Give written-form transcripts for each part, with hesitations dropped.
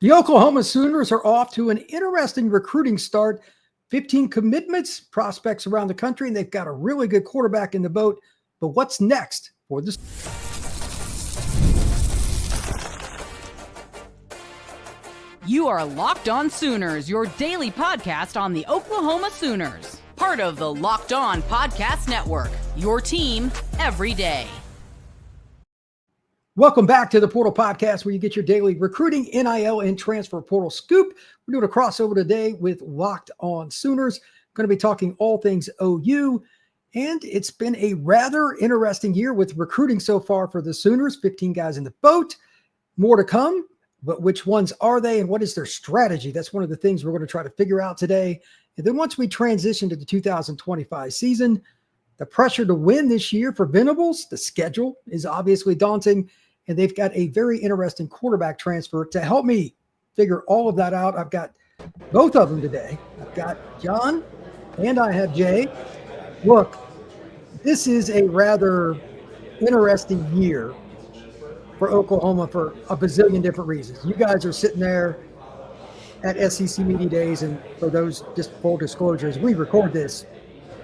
The Oklahoma Sooners are off to an interesting recruiting start. 15 commitments, prospects around the country, and they've got a really good quarterback in the boat. But what's next for this? You are Locked On Sooners, your daily podcast on the Oklahoma Sooners. Part of the Locked On Podcast Network, your team every day. Welcome back to the Portal Podcast, where you get your daily recruiting, NIL, and transfer portal scoop. We're doing a crossover today with Locked On Sooners. Going to be talking all things OU, and it's been a rather interesting year with recruiting so far for the Sooners. 15 guys in the boat, more to come, but which ones are they and what is their strategy? That's one of the things we're going to try to figure out today. And then once we transition to the 2025 season, the pressure to win this year for Venables, the schedule is obviously daunting. And they've got a very interesting quarterback transfer. To help me figure all of that out, I've got both of them today. I've got John and I have Jay. Look, this is a rather interesting year for Oklahoma for a bazillion different reasons. You guys are sitting there at SEC Media Days, and for those, just full disclosures, we record this.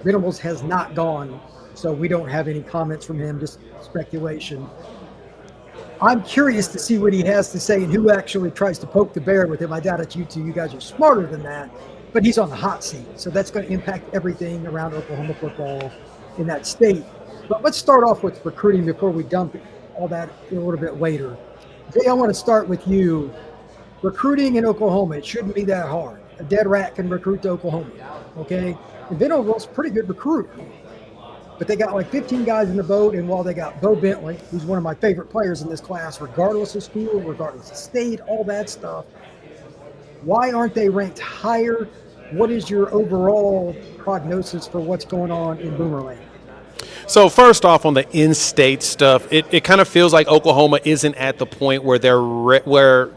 Venables has not gone, so we don't have any comments from him, just speculation. I'm curious to see what he has to say and who actually tries to poke the bear with him. I doubt it's you two. You guys are smarter than that. But he's on the hot seat, so that's going to impact everything around Oklahoma football in that state. But let's start off with recruiting before we dump all that a little bit later. Jay, I want to start with you. Recruiting in Oklahoma, it shouldn't be that hard. A dead rat can recruit to Oklahoma, okay? And Venables is a pretty good recruiter. But they got like 15 guys in the boat, and while they got Bowe Bentley, who's one of my favorite players in this class, regardless of school, regardless of state, all that stuff, why aren't they ranked higher? What is your overall prognosis for what's going on in Boomerland? So first off, on the in-state stuff, it kind of feels like Oklahoma isn't at the point where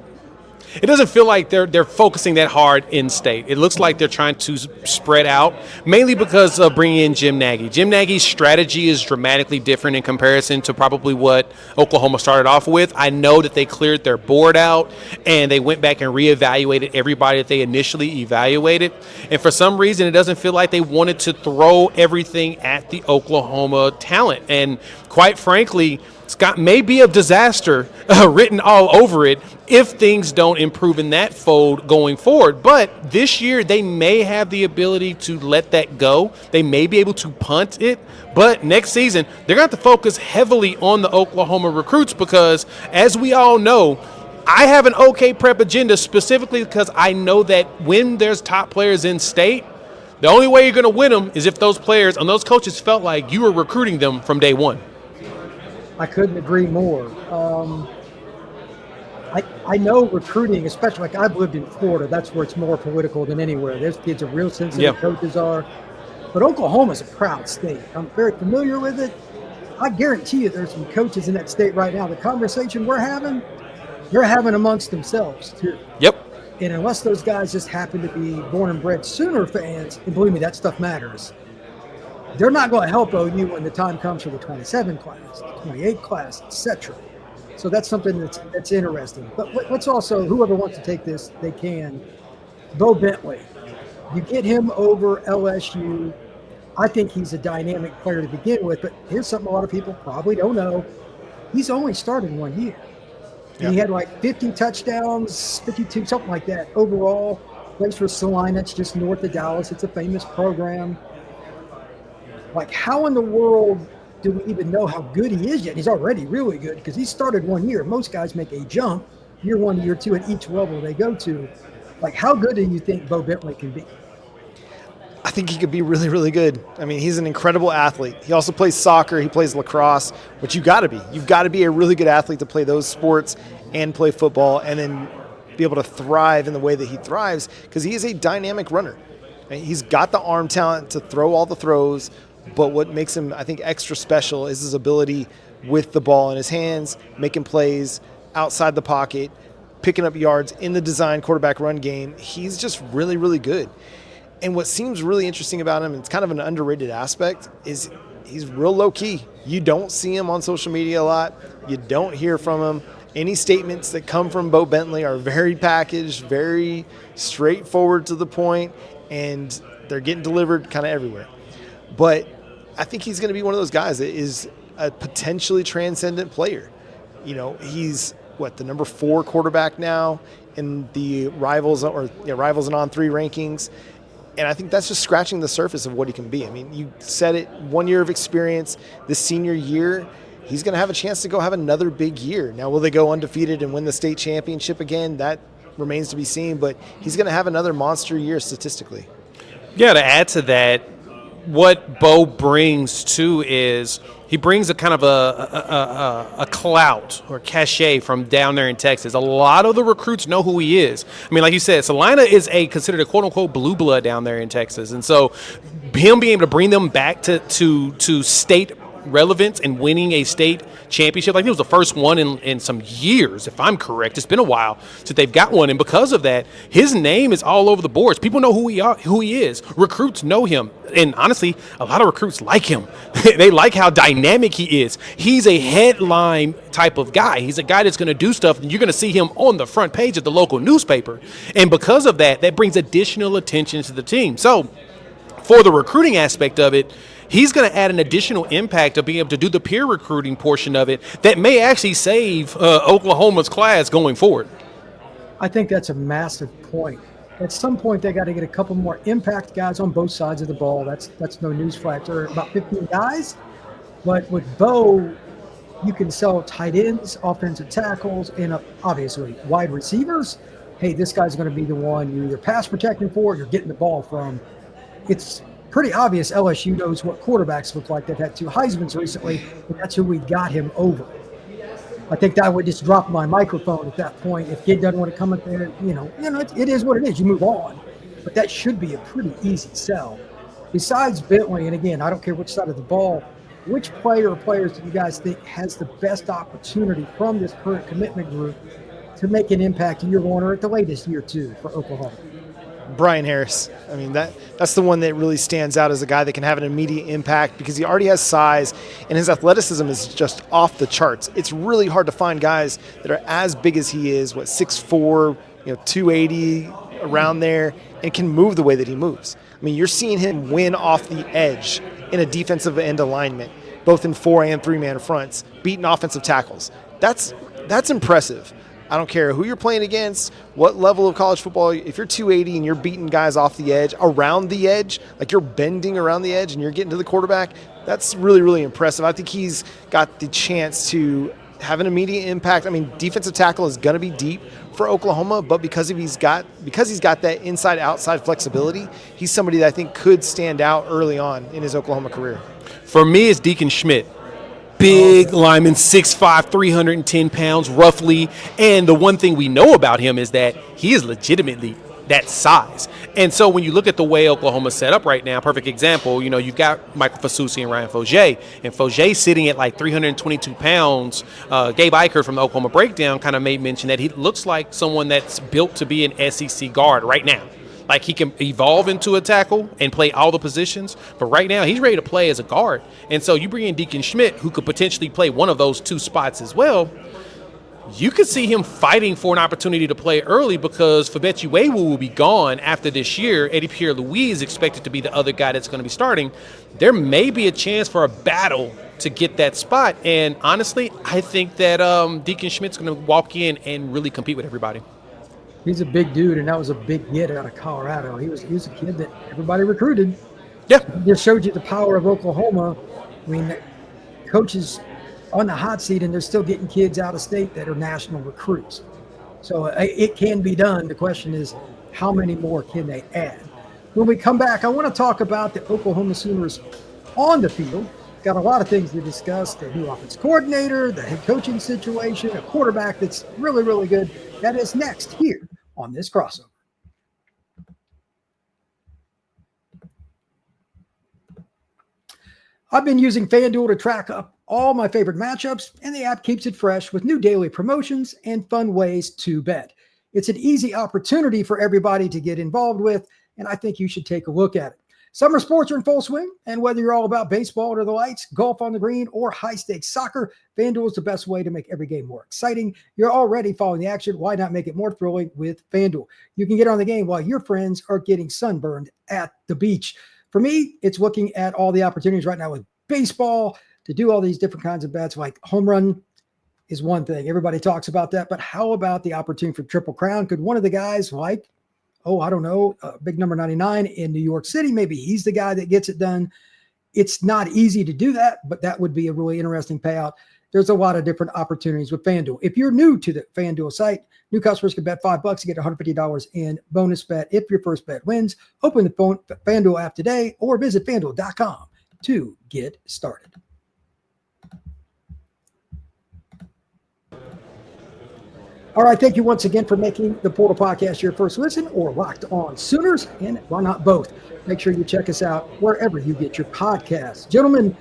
it doesn't feel like they're focusing that hard in-state. It looks like they're trying to spread out, mainly because of bringing in Jim Nagy. Jim Nagy's strategy is dramatically different in comparison to probably what Oklahoma started off with. I know that they cleared their board out, and they went back and reevaluated everybody that they initially evaluated. And for some reason, it doesn't feel like they wanted to throw everything at the Oklahoma talent. And quite frankly, Scott may be a disaster written all over it if things don't improve in that fold going forward. But this year, they may have the ability to let that go. They may be able to punt it. But next season, they're going to have to focus heavily on the Oklahoma recruits because, as we all know, I have an OK prep agenda specifically because I know that when there's top players in state, the only way you're going to win them is if those players and those coaches felt like you were recruiting them from day one. I couldn't agree more. I know recruiting, especially like I've lived in Florida, that's where it's more political than anywhere. Those kids are real sensitive, coaches are. But Oklahoma's a proud state. I'm very familiar with it. I guarantee you there's some coaches in that state right now. The conversation we're having, they're having amongst themselves too. Yep. And unless those guys just happen to be born and bred Sooner fans, and believe me, that stuff matters, they're not going to help OU when the time comes for the 27 class, the 28 class, etc. So that's something that's interesting. But let's also, whoever wants to take this, they can. Bowe Bentley, you get him over LSU. I think he's a dynamic player to begin with, but here's something a lot of people probably don't know. He's only started 1 year. And he had like 50 touchdowns, 52, something like that overall. Plays for Salina, it's just north of Dallas. It's a famous program. Like, how in the world do we even know how good he is yet? He's already really good because he started 1 year. Most guys make a jump year one, year two at each level they go to. Like, how good do you think Bowe Bentley can be? I think he could be really, really good. I mean, he's an incredible athlete. He also plays soccer. He plays lacrosse, which you got to be. You've got to be a really good athlete to play those sports and play football and then be able to thrive in the way that he thrives because he is a dynamic runner. He's got the arm talent to throw all the throws, but what makes him, I think, extra special is his ability with the ball in his hands, making plays outside the pocket, picking up yards in the design quarterback run game. He's just really, really good. And what seems really interesting about him, and it's kind of an underrated aspect, is he's real low-key. You don't see him on social media a lot. You don't hear from him. Any statements that come from Bowe Bentley are very packaged, very straightforward to the point, and they're getting delivered kind of everywhere. But I think he's going to be one of those guys that is a potentially transcendent player. He's the number 4 quarterback now in the rivals and On3 rankings. And I think that's just scratching the surface of what he can be. I mean, you said it, 1 year of experience. This senior year, he's going to have a chance to go have another big year. Now, will they go undefeated and win the state championship again? That remains to be seen, but he's going to have another monster year statistically. Yeah, to add to that, what Bowe brings too is he brings a kind of a clout or cachet from down there in Texas. A lot of the recruits know who he is. I mean, like you said, Salina is considered a quote-unquote blue blood down there in Texas. And so him being able to bring them back to state relevance and winning a state championship, like it was the first one in some years, if I'm correct. It's been a while since they've got one, and because of that, his name is all over the boards. People know who he is. Recruits know him, and honestly, a lot of recruits like him. They like how dynamic he is. He's a headline type of guy. He's a guy that's going to do stuff, and you're going to see him on the front page of the local newspaper, and because of that, that brings additional attention to the team. So for the recruiting aspect of it, he's going to add an additional impact of being able to do the peer recruiting portion of it that may actually save Oklahoma's class going forward. I think that's a massive point. At some point, they got to get a couple more impact guys on both sides of the ball. That's no newsflash. There are about 15 guys, but with Bowe, you can sell tight ends, offensive tackles, and obviously wide receivers. Hey, this guy's going to be the one you're either pass protecting for or you're getting the ball from. It's pretty obvious LSU knows what quarterbacks look like. They've had 2 Heismans recently, and that's who we got him over. I think that would just drop my microphone at that point. If kid doesn't want to come up there, it is what it is. You move on. But that should be a pretty easy sell. Besides Bentley, and again, I don't care which side of the ball, which player or players do you guys think has the best opportunity from this current commitment group to make an impact in year 1 or at the latest year 2 for Oklahoma? Brian Harris. I mean, that's the one that really stands out as a guy that can have an immediate impact because he already has size and his athleticism is just off the charts. It's really hard to find guys that are as big as he is, 6'4", 280, around there, and can move the way that he moves. I mean, you're seeing him win off the edge in a defensive end alignment, both in 4 and 3-man fronts, beating offensive tackles. That's impressive. I don't care who you're playing against, what level of college football. If you're 280 and you're beating guys off the edge, around the edge, like you're bending around the edge and you're getting to the quarterback, that's really, really impressive. I think he's got the chance to have an immediate impact. I mean, defensive tackle is going to be deep for Oklahoma, but because he's got that inside-outside flexibility, he's somebody that I think could stand out early on in his Oklahoma career. For me, it's Deacon Schmidt. Big lineman, 6'5", 310 pounds roughly. And the one thing we know about him is that he is legitimately that size. And so when you look at the way Oklahoma's set up right now, perfect example, you've got Michael Fasusi and Ryan Fogier. And Fogier sitting at like 322 pounds. Gabe Eicher from the Oklahoma Breakdown kind of made mention that he looks like someone that's built to be an SEC guard right now. Like he can evolve into a tackle and play all the positions, but right now he's ready to play as a guard. And so you bring in Deacon Schmidt, who could potentially play one of those 2 spots as well. You could see him fighting for an opportunity to play early because Fabetu Ewu will be gone after this year. Eddie Pierre-Louis is expected to be the other guy that's going to be starting. There may be a chance for a battle to get that spot. And honestly, I think that Deacon Schmidt's going to walk in and really compete with everybody. He's a big dude, and that was a big get out of Colorado. He was a kid that everybody recruited. Yeah. It just showed you the power of Oklahoma. I mean, coaches on the hot seat, and they're still getting kids out of state that are national recruits. So it can be done. The question is, how many more can they add? When we come back, I want to talk about the Oklahoma Sooners on the field. Got a lot of things to discuss, the new offense coordinator, the head coaching situation, a quarterback that's really, really good. That is next here on this crossover. I've been using FanDuel to track up all my favorite matchups, and the app keeps it fresh with new daily promotions and fun ways to bet. It's an easy opportunity for everybody to get involved with, and I think you should take a look at it. Summer sports are in full swing, and whether you're all about baseball under the lights, golf on the green, or high-stakes soccer, FanDuel is the best way to make every game more exciting. You're already following the action. Why not make it more thrilling with FanDuel? You can get on the game while your friends are getting sunburned at the beach. For me, it's looking at all the opportunities right now with baseball to do all these different kinds of bets, like home run is one thing. Everybody talks about that, but how about the opportunity for Triple Crown? Could one of the guys like, I don't know, big number 99 in New York City, maybe he's the guy that gets it done. It's not easy to do that, but that would be a really interesting payout. There's a lot of different opportunities with FanDuel. If you're new to the FanDuel site, new customers can bet $5 to get $150 in bonus bet if your first bet wins. Open the FanDuel app today or visit FanDuel.com to get started. All right, thank you once again for making the Portal Podcast your first listen or Locked On Sooners, and why not both? Make sure you check us out wherever you get your podcasts. Gentlemen,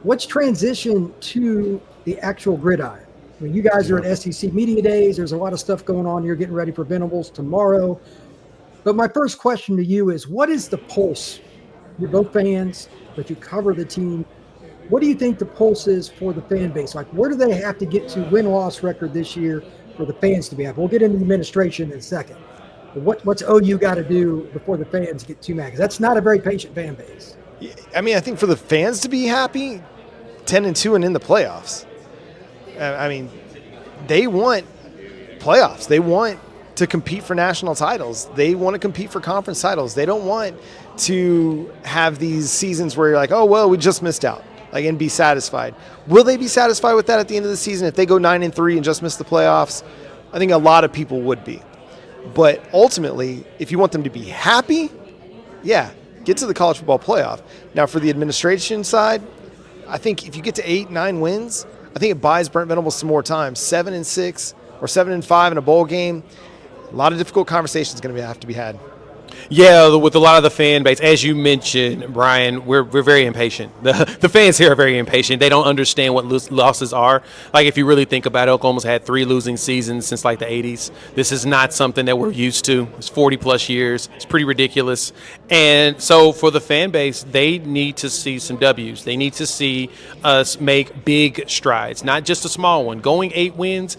let's transition to the actual gridiron. I mean, you guys are at SEC Media Days. There's a lot of stuff going on. You're getting ready for Venables tomorrow. But my first question to you is, what is the pulse? You're both fans, but you cover the team. What do you think the pulse is for the fan base? Like, where do they have to get to win-loss record this year for the fans to be happy? We'll get into the administration in a second. But what's OU got to do before the fans get too mad? Because that's not a very patient fan base. I mean, I think for the fans to be happy, 10-2 and in the playoffs. I mean, they want playoffs. They want to compete for national titles. They want to compete for conference titles. They don't want to have these seasons where you're like, oh, well, we just missed out. And be satisfied. Will they be satisfied with that at the end of the season? If they go 9-3 and just miss the playoffs, I think a lot of people would be. But ultimately, if you want them to be happy, get to the college football playoff. Now, for the administration side, I think if you get to 8-9 wins, I think it buys Brent Venables some more time. 7-6 or 7-5 in a bowl game, a lot of difficult conversations going to have to be had. Yeah, with a lot of the fan base, as you mentioned, Brian, we're very impatient. The fans here are very impatient. They don't understand what losses are. Like, if you really think about it, Oklahoma's had 3 losing seasons since like the 80s. This is not something that we're used to. It's 40-plus years. It's pretty ridiculous. And so for the fan base, they need to see some W's. They need to see us make big strides, not just a small one. Going 8 wins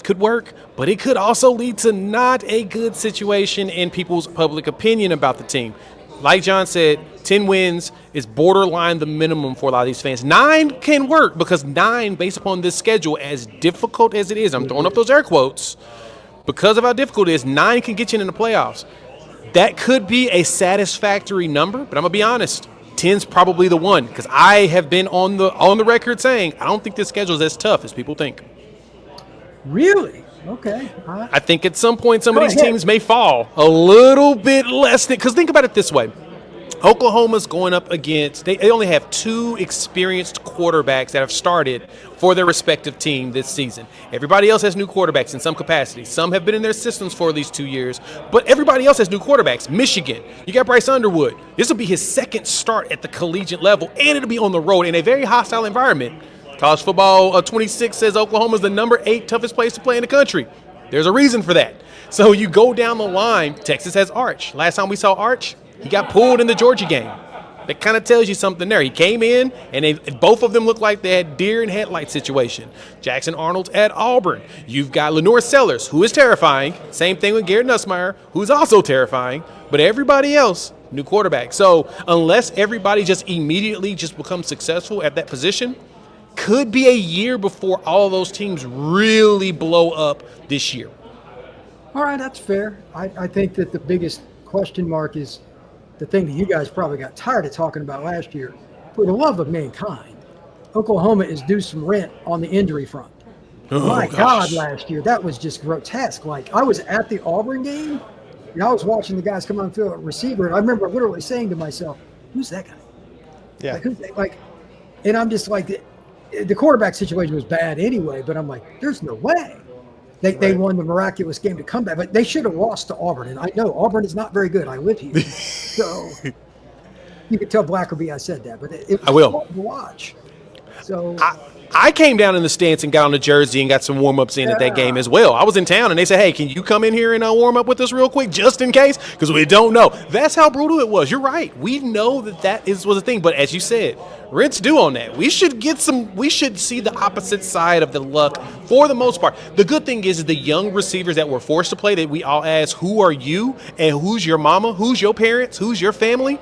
could work, but it could also lead to not a good situation in people's public opinion about the team. Like John said, 10 wins is borderline the minimum for a lot of these fans. 9 can work because 9, based upon this schedule, as difficult as it is, I'm throwing up those air quotes, because of how difficult it is, 9 can get you in the playoffs. That could be a satisfactory number, but I'm going to be honest. 10's probably the one, because I have been on the record saying I don't think this schedule is as tough as people think. Really? Okay. I think at some point some of these teams may fall a little bit less than, because think about it this way. Oklahoma's going up against, they only have 2 experienced quarterbacks that have started for their respective team this season. Everybody else has new quarterbacks in some capacity. Some have been in their systems for at least 2 years, but everybody else has new quarterbacks. Michigan, you got Bryce Underwood. This will be his second start at the collegiate level, and it'll be on the road in a very hostile environment. College Football 26 says Oklahoma's the number 8 toughest place to play in the country. There's a reason for that. So you go down the line, Texas has Arch. Last time we saw Arch, he got pulled in the Georgia game. That kind of tells you something there. He came in, and both of them looked like they had deer in headlight situation. Jackson Arnold's at Auburn. You've got Lenore Sellers, who is terrifying. Same thing with Garrett Nussmeier, who's also terrifying. But everybody else, new quarterback. So unless everybody just immediately just becomes successful at that position, could be a year before all of those teams really blow up this year. All right, that's fair. I think that the biggest question mark is the thing that you guys probably got tired of talking about last year. For the love of mankind, Oklahoma is due some rent on the injury front. My God, last year, that was just grotesque. Like, I was at the Auburn game, and I was watching the guys come on the field at receiver, and I remember literally saying to myself, who's that guy? Yeah. And I'm just like, the quarterback situation was bad anyway, but I'm like, there's no way. They won the miraculous game to come back, but they should have lost to Auburn. And I know Auburn is not very good. I live here. So you could tell Blackerby I said that, but it was I will fun to watch. So I came down in the stands and got on the jersey and got some warm-ups in at that game as well. I was in town, and they said, hey, can you come in here and warm up with us real quick just in case? Because we don't know. That's how brutal it was. You're right. We know that was a thing. But as you said, rent's due on that. We should see the opposite side of the luck for the most part. The good thing is the young receivers that were forced to play, that we all ask, who are you and who's your mama, who's your parents, who's your family?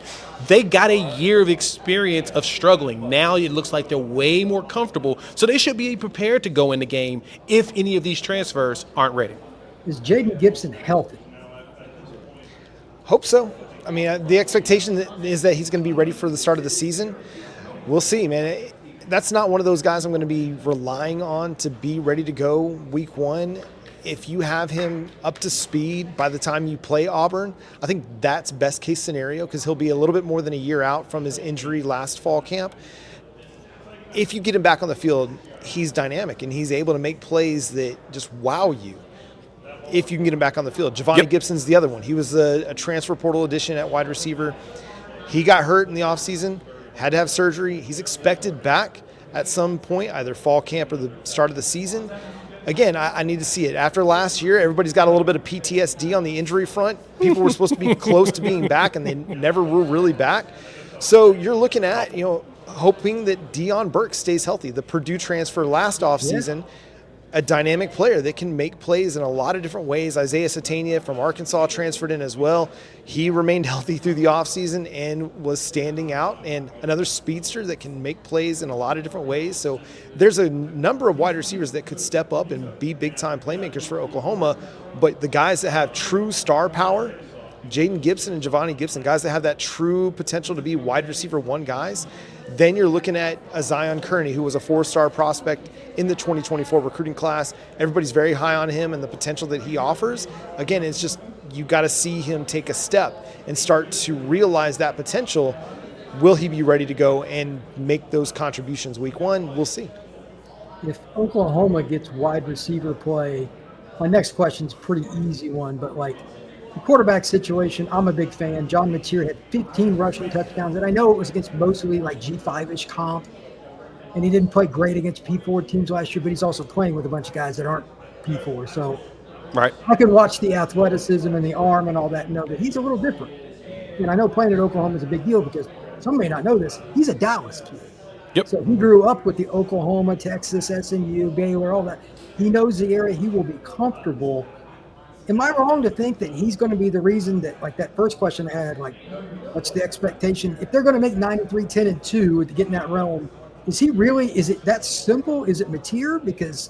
They got a year of experience of struggling. Now it looks like they're way more comfortable, so they should be prepared to go in the game if any of these transfers aren't ready. Is Jaden Gibson healthy? Hope so. I mean, the expectation is that he's going to be ready for the start of the season. We'll see, man. That's not one of those guys I'm going to be relying on to be ready to go week one. If you have him up to speed by the time you play Auburn, I think that's best case scenario because he'll be a little bit more than a year out from his injury last fall camp. If you get him back on the field, he's dynamic and he's able to make plays that just wow you if you can get him back on the field. Javonte Gibson's the other one. He was a transfer portal addition at wide receiver. He got hurt in the offseason, had to have surgery. He's expected back at some point, either fall camp or the start of the season. Again, I need to see it. After last year, everybody's got a little bit of PTSD on the injury front. People were supposed to be close to being back, and they never were really back. So you're looking at, hoping that Deion Burks stays healthy. The Purdue transfer last offseason, a dynamic player that can make plays in a lot of different ways. Isaiah Satania from Arkansas transferred in as well. He remained healthy through the offseason and was standing out. And another speedster that can make plays in a lot of different ways. So there's a number of wide receivers that could step up and be big-time playmakers for Oklahoma. But the guys that have true star power, Jaden Gibson and Javonte Gibson, guys that have that true potential to be wide receiver one guys, then you're looking at a Zion Kearney, who was a 4-star prospect in the 2024 recruiting class. Everybody's very high on him and the potential that he offers. Again, it's just you got to see him take a step and start to realize that potential. Will he be ready to go and make those contributions week one? We'll see. If Oklahoma gets wide receiver play, my next question's a pretty easy one, but the quarterback situation, I'm a big fan. John Mateer had 15 rushing touchdowns, and I know it was against mostly G5-ish comp, and he didn't play great against P4 teams last year, but he's also playing with a bunch of guys that aren't P4. So right. I can watch the athleticism and the arm and all that and know that he's a little different. And I know playing at Oklahoma is a big deal because some may not know this. He's a Dallas kid. Yep. So he grew up with the Oklahoma, Texas, SMU, Baylor, all that. He knows the area. He will be comfortable. Am I wrong to think that he's going to be the reason that, that first question I had, what's the expectation? If they're going to make 9-3, 10-2 to get in that realm, is it that simple? Is it Mateer? Because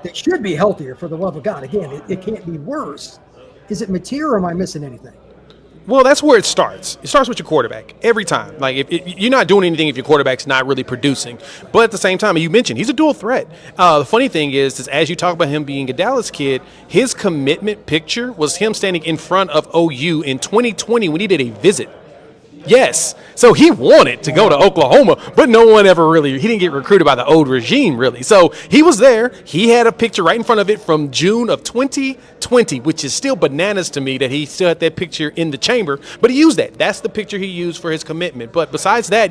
they should be healthier, for the love of God. Again, it can't be worse. Is it Mateer, or am I missing anything? Well, that's where it starts. It starts with your quarterback every time. If you're not doing anything if your quarterback's not really producing. But at the same time, you mentioned he's a dual threat. The funny thing is as you talk about him being a Dallas kid, his commitment picture was him standing in front of OU in 2020 when he did a visit. Yes. So he wanted to go to Oklahoma, but no one ever he didn't get recruited by the old regime, really. So he was there. He had a picture right in front of it from June of 2020, which is still bananas to me that he still had that picture in the chamber, but he used that. That's the picture he used for his commitment. But besides that,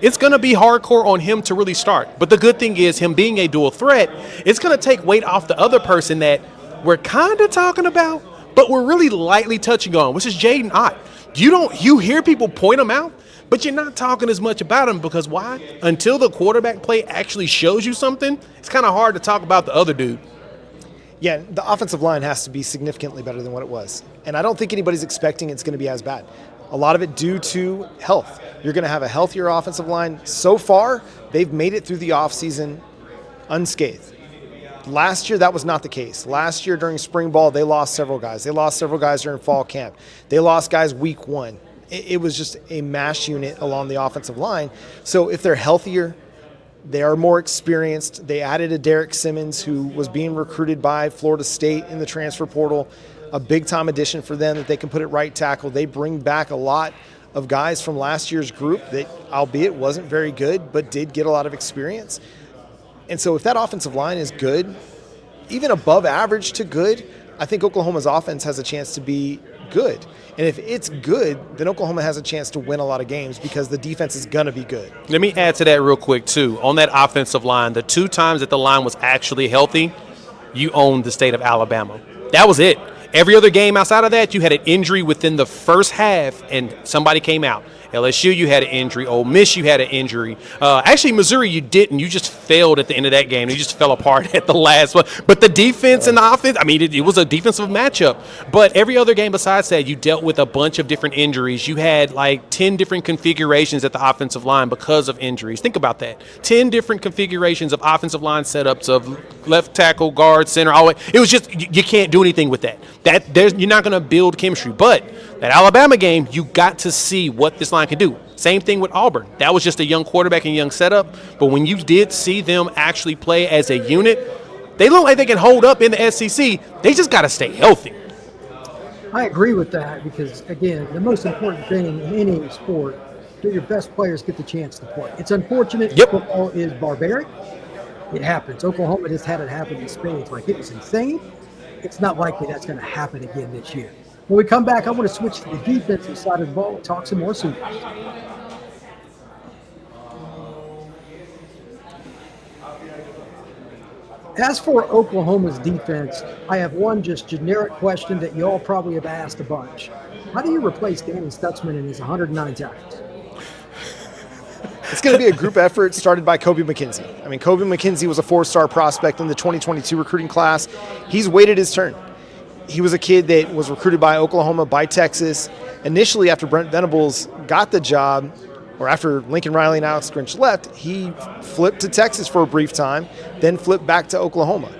it's going to be hardcore on him to really start. But the good thing is him being a dual threat, it's going to take weight off the other person that we're kind of talking about, but we're really lightly touching on, which is Jaden Ott. You hear people point him out, but you're not talking as much about him because why? Until the quarterback play actually shows you something, it's kind of hard to talk about the other dude. Yeah, the offensive line has to be significantly better than what it was. And I don't think anybody's expecting it's going to be as bad. A lot of it due to health. You're going to have a healthier offensive line. So far, they've made it through the offseason unscathed. Last year, that was not the case. Last year during spring ball, they lost several guys. They lost several guys during fall camp. They lost guys week one. It was just a mash unit along the offensive line. So if they're healthier, they are more experienced. They added a Derek Simmons who was being recruited by Florida State in the transfer portal, a big-time addition for them that they can put at right tackle. They bring back a lot of guys from last year's group that, albeit wasn't very good, but did get a lot of experience. And so if that offensive line is good, even above average to good, I think Oklahoma's offense has a chance to be good. And if it's good, then Oklahoma has a chance to win a lot of games because the defense is going to be good. Let me add to that real quick, too. On that offensive line, the 2 times that the line was actually healthy, you owned the state of Alabama. That was it. Every other game outside of that, you had an injury within the first half, and somebody came out. LSU, you had an injury. Ole Miss, you had an injury. Actually, Missouri, you didn't. You just failed at the end of that game. You just fell apart at the last one. But the defense and the offense, I mean, it was a defensive matchup. But every other game besides that, you dealt with a bunch of different injuries. You had like 10 different configurations at the offensive line because of injuries. Think about that. 10 different configurations of offensive line setups of left tackle, guard, center. It was just, you can't do anything with that. You're not going to build chemistry. But that Alabama game, you got to see what this line can do. Same thing with Auburn. That was just a young quarterback and young setup. But when you did see them actually play as a unit, they look like they can hold up in the SEC. They just got to stay healthy. I agree with that because, again, the most important thing in any sport, do your best players get the chance to play. It's unfortunate football is barbaric. It happens. Oklahoma just had it happen in spades. Like, it was insane. It's not likely that's going to happen again this year. When we come back, I want to switch to the defensive side of the ball and talk some more Sooners. As for Oklahoma's defense, I have one just generic question that you all probably have asked a bunch. How do you replace Danny Stutzman in his 109 tackles? It's going to be a group effort started by Kobie McKenzie. I mean, Kobie McKenzie was a 4-star prospect in the 2022 recruiting class. He's waited his turn. He was a kid that was recruited by Oklahoma, by Texas. Initially, after Brent Venables got the job, or after Lincoln Riley and Alex Grinch left, he flipped to Texas for a brief time, then flipped back to Oklahoma.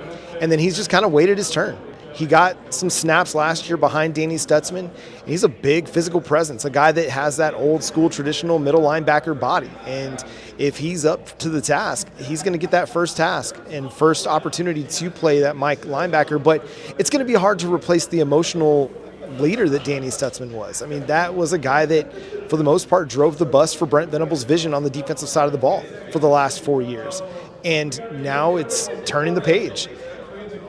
And then he's just kind of waited his turn. He got some snaps last year behind Danny Stutzman. He's a big physical presence, a guy that has that old school traditional middle linebacker body. And if he's up to the task, he's going to get that first task and first opportunity to play that Mike linebacker. But it's going to be hard to replace the emotional leader that Danny Stutzman was. I mean, that was a guy that, for the most part, drove the bus for Brent Venables' vision on the defensive side of the ball for the last 4 years. And now it's turning the page.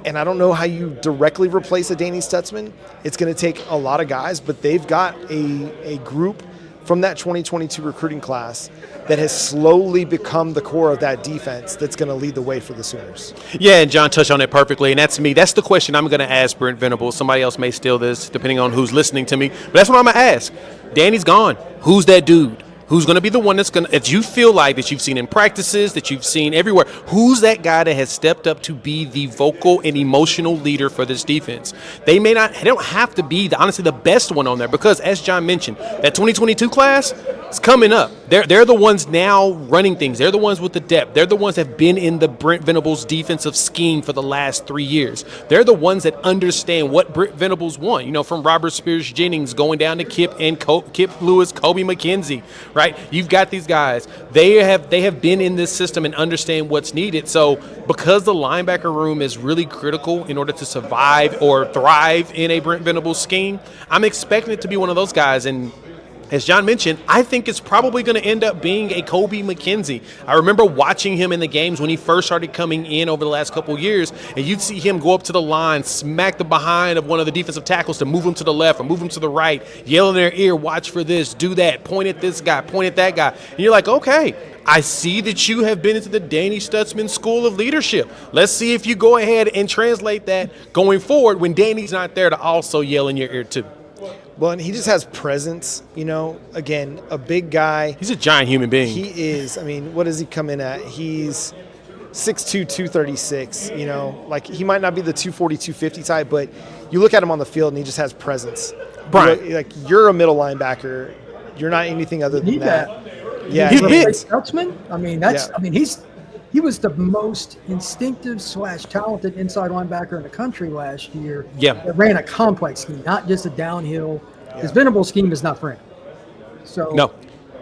And I don't know how you directly replace a Danny Stutzman. It's going to take a lot of guys, but they've got a group from that 2022 recruiting class that has slowly become the core of that defense that's going to lead the way for the Sooners. Yeah, and John touched on it perfectly, and that's me. That's the question I'm going to ask Brent Venables. Somebody else may steal this, depending on who's listening to me. But that's what I'm going to ask. Danny's gone. Who's that dude? Who's going to be the one that's going to, if you feel like that you've seen in practices, that you've seen everywhere, who's that guy that has stepped up to be the vocal and emotional leader for this defense? They don't have to be, honestly, the best one on there because, as John mentioned, that 2022 class is coming up. They're the ones now running things. They're the ones with the depth. They're the ones that have been in the Brent Venables defensive scheme for the last 3 years. They're the ones that understand what Brent Venables want, from Robert Spears-Jennings going down to Kip and Kip Lewis, Kobie McKenzie. Right, you've got these guys. They have been in this system and understand what's needed. So because the linebacker room is really critical in order to survive or thrive in a Brent Venables scheme, I'm expecting it to be one of those guys. And as John mentioned, I think it's probably going to end up being a Kobie McKenzie. I remember watching him in the games when he first started coming in over the last couple of years, and you'd see him go up to the line, smack the behind of one of the defensive tackles to move him to the left or move him to the right, yell in their ear, watch for this, do that, point at this guy, point at that guy. And you're like, okay, I see that you have been into the Danny Stutzman School of Leadership. Let's see if you go ahead and translate that going forward when Danny's not there to also yell in your ear too. Well, and he just has presence, again, a big guy. He's a giant human being. He is. I mean, what does he come in at? He's 6'2", 236, like he might not be the 240, 250 type, but you look at him on the field and he just has presence. Brian. You're a middle linebacker. You're not anything other than that. Yeah. He's big. Stutzman, he was the most instinctive / talented inside linebacker in the country last year. Yeah. That ran a complex scheme, not just a downhill. His Venables scheme is not for him. So no.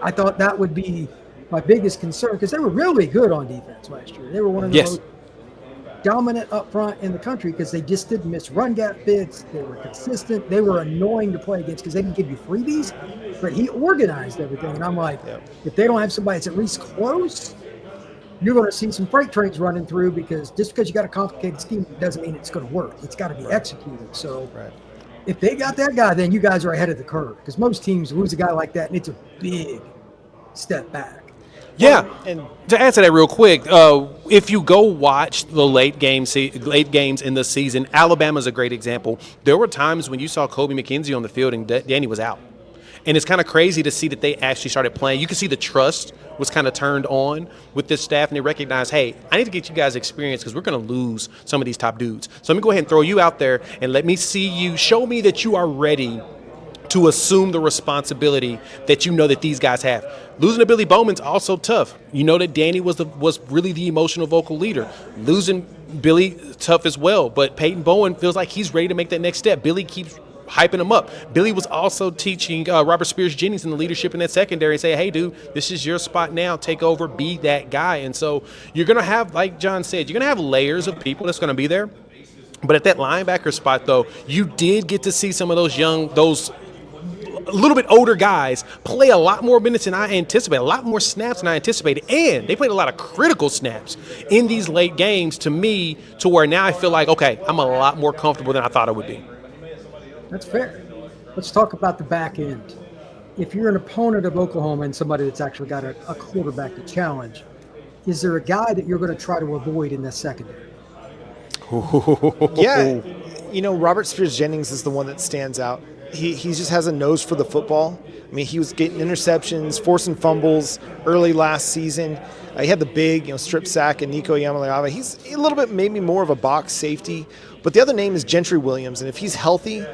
I thought that would be my biggest concern because they were really good on defense last year. They were one of the most dominant up front in the country because they just didn't miss run gap fits. They were consistent. They were annoying to play against because they didn't give you freebies, but he organized everything. And I'm like, if they don't have somebody that's at least close, you're going to see some freight trains running through, because just because you got a complicated scheme doesn't mean it's going to work. It's got to be executed. So if they got that guy, then you guys are ahead of the curve, because most teams lose a guy like that, and it's a big step back. Yeah, and to answer that real quick, if you go watch the late games in the season, Alabama's a great example. There were times when you saw Kobie McKenzie on the field and Danny was out. And it's kind of crazy to see that they actually started playing. You can see the trust was kind of turned on with this staff, and they recognized, hey, I need to get you guys experience because we're going to lose some of these top dudes. So let me go ahead and throw you out there and let me see you, show me that you are ready to assume the responsibility that you know that these guys have. Losing to Billy Bowman's also tough. You know that Danny was really the emotional vocal leader. Losing Billy, tough as well. But Peyton Bowen feels like he's ready to make that next step. Billy keeps hyping him up. Billy was also teaching Robert Spears-Jennings in the leadership in that secondary and say, hey, dude, this is your spot now. Take over, be that guy. And so you're going to have, like John said, you're going to have layers of people that's going to be there. But at that linebacker spot, though, you did get to see some of those a little bit older guys play a lot more minutes than I anticipated, a lot more snaps than I anticipated, and they played a lot of critical snaps in these late games to me, to where now I feel like, okay, I'm a lot more comfortable than I thought I would be. That's fair. Let's talk about the back end. If you're an opponent of Oklahoma and somebody that's actually got a quarterback to challenge, is there a guy that you're going to try to avoid in the secondary? Yeah, Robert Spears-Jennings is the one that stands out. He just has a nose for the football. I mean, he was getting interceptions, forcing fumbles early last season. He had the big, strip sack and Nico Yamaleava. He's a little bit maybe more of a box safety. But the other name is Gentry Williams, and if he's healthy,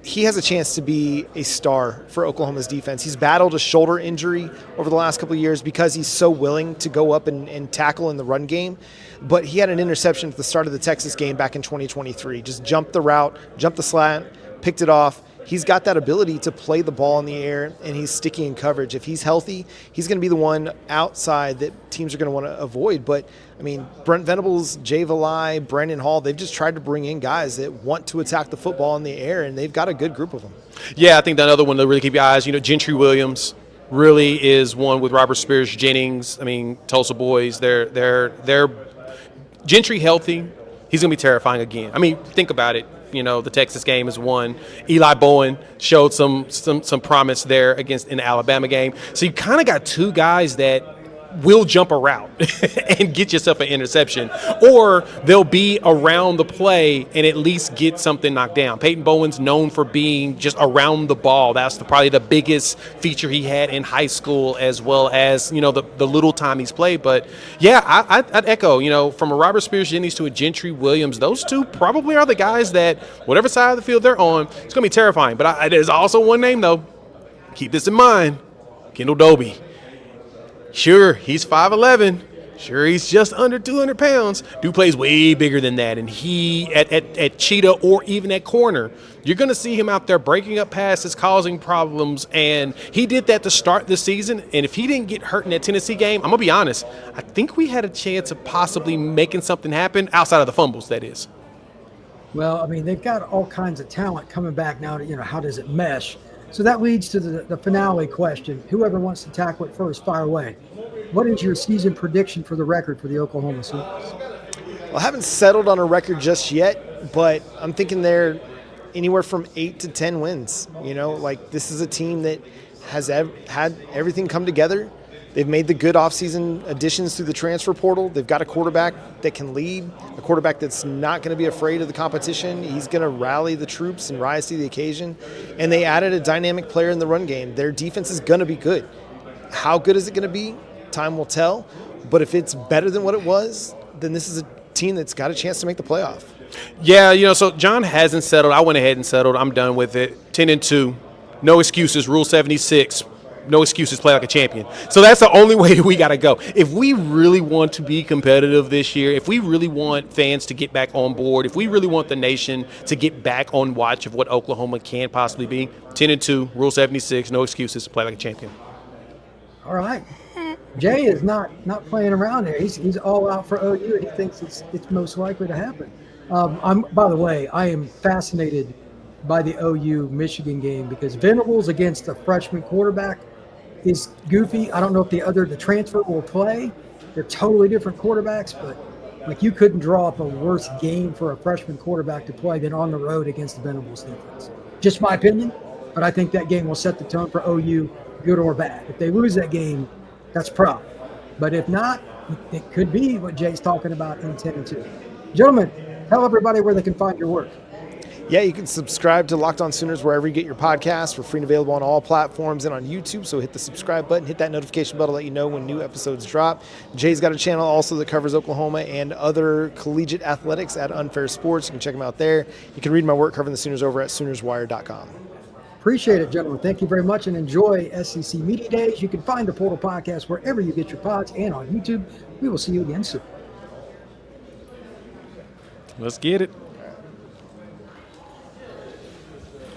he has a chance to be a star for Oklahoma's defense. He's battled a shoulder injury over the last couple of years because he's so willing to go up and tackle in the run game. But he had an interception at the start of the Texas game back in 2023. Just jumped the route, jumped the slant, picked it off. He's got that ability to play the ball in the air, and he's sticky in coverage. If he's healthy, he's going to be the one outside that teams are going to want to avoid. But, I mean, Brent Venables, Jay Valai, Brandon Hall, they've just tried to bring in guys that want to attack the football in the air, and they've got a good group of them. Yeah, I think that other one to really keep your eyes, Gentry Williams really is one with Robert Spears-Jennings. I mean, Tulsa boys, they're Gentry healthy. He's going to be terrifying again. I mean, think about it. The Texas game is one. Eli Bowen showed some promise there in the Alabama game. So you kind of got two guys that will jump a route and get yourself an interception, or they'll be around the play and at least get something knocked down. Peyton Bowen's known for being just around the ball. That's probably the biggest feature he had in high school, as well as the little time he's played. But yeah, I'd echo, from a Robert Spears-Jennings to a Gentry Williams, those two probably are the guys that whatever side of the field they're on, it's going to be terrifying. But there's also one name, though. Keep this in mind: Kendall Dobie. Sure, he's 5'11". Sure, he's just under 200 pounds. Dude plays way bigger than that. And he, at cheetah or even at corner, you're going to see him out there breaking up passes, causing problems. And he did that to start the season. And if he didn't get hurt in that Tennessee game, I'm going to be honest, I think we had a chance of possibly making something happen outside of the fumbles, that is. Well, I mean, they've got all kinds of talent coming back now. How does it mesh? So that leads to the finale question. Whoever wants to tackle it first, fire away. What is your season prediction for the record for the Oklahoma Sooners? Well, I haven't settled on a record just yet, but I'm thinking they're anywhere from 8 to 10 wins. This is a team that has had everything come together. They've made the good offseason additions through the transfer portal. They've got a quarterback that can lead, a quarterback that's not going to be afraid of the competition. He's going to rally the troops and rise to the occasion. And they added a dynamic player in the run game. Their defense is going to be good. How good is it going to be? Time will tell. But if it's better than what it was, then this is a team that's got a chance to make the playoff. Yeah, so John hasn't settled. I went ahead and settled. I'm done with it. 10-2. No excuses. Rule 76. No excuses, play like a champion. So that's the only way that we got to go. If we really want to be competitive this year, if we really want fans to get back on board, if we really want the nation to get back on watch of what Oklahoma can possibly be, 10-2, Rule 76, no excuses, play like a champion. All right. Jay is not playing around here. He's all out for OU, and he thinks it's most likely to happen. By the way, I am fascinated by the OU Michigan game because Venables against a freshman quarterback is goofy. I don't know if the transfer will play, They're totally different quarterbacks, but like you couldn't draw up a worse game for a freshman quarterback to play than on the road against the Venables defense. Just my opinion, but I think that game will set the tone for OU, good or bad. If they lose that game, that's a problem. But if not, it could be what Jay's talking about in 10-2. Gentlemen, tell everybody where they can find your work. Yeah, you can subscribe to Locked On Sooners wherever you get your podcasts. We're free and available on all platforms and on YouTube, so hit the subscribe button, hit that notification bell to let you know when new episodes drop. Jay's got a channel also that covers Oklahoma and other collegiate athletics at Unfair Sports. You can check him out there. You can read my work covering the Sooners over at SoonersWire.com. Appreciate it, gentlemen. Thank you very much, and enjoy SEC Media Days. You can find the Portal Podcast wherever you get your pods and on YouTube. We will see you again soon. Let's get it.